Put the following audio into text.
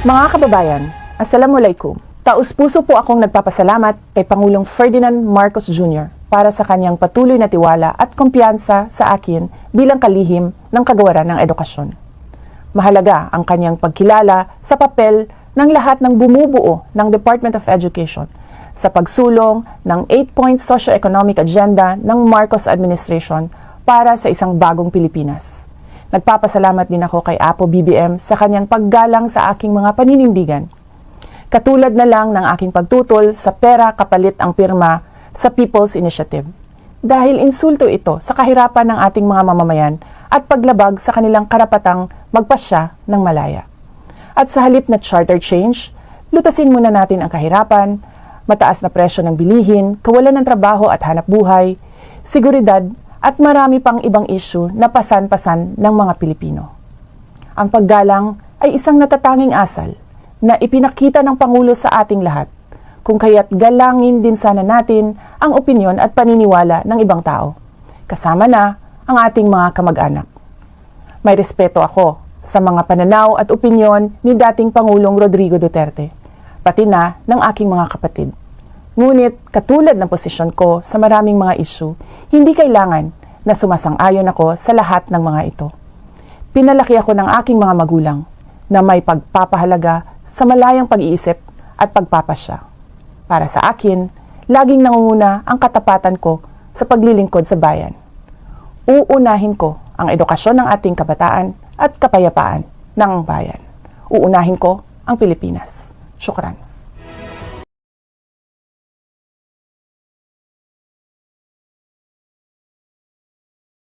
Mga kababayan, Assalamualaikum. Taus-puso po akong nagpapasalamat kay Pangulong Ferdinand Marcos Jr. para sa kanyang patuloy na tiwala at kumpiyansa sa akin bilang kalihim ng kagawaran ng edukasyon. Mahalaga ang kanyang pagkilala sa papel ng lahat ng bumubuo ng Department of Education sa pagsulong ng 8-point socio-economic agenda ng Marcos administration para sa isang bagong Pilipinas. Nagpapasalamat din ako kay Apo BBM sa kanyang paggalang sa aking mga paninindigan. Katulad na lang ng aking pagtutol sa pera kapalit ang pirma sa People's Initiative. Dahil insulto ito sa kahirapan ng ating mga mamamayan at paglabag sa kanilang karapatang magpasya ng malaya. At sa halip na charter change, lutasin muna natin ang kahirapan, mataas na presyo ng bilihin, kawalan ng trabaho at hanap buhay, seguridad, at marami pang ibang issue na pasan-pasan ng mga Pilipino. Ang paggalang ay isang natatanging asal na ipinakita ng Pangulo sa ating lahat, kung kaya't galangin din sana natin ang opinyon at paniniwala ng ibang tao, kasama na ang ating mga kamag-anak. May respeto ako sa mga pananaw at opinyon ni dating Pangulong Rodrigo Duterte, pati na ng aking mga kapatid. Ngunit katulad ng posisyon ko sa maraming mga issue, hindi kailangan na sumasang-ayon ako sa lahat ng mga ito. Pinalaki ako ng aking mga magulang na may pagpapahalaga sa malayang pag-iisip at pagpapasya. Para sa akin, laging nangunguna ang katapatan ko sa paglilingkod sa bayan. Uunahin ko ang edukasyon ng ating kabataan at kapayapaan ng bayan. Uunahin ko ang Pilipinas. Syukran.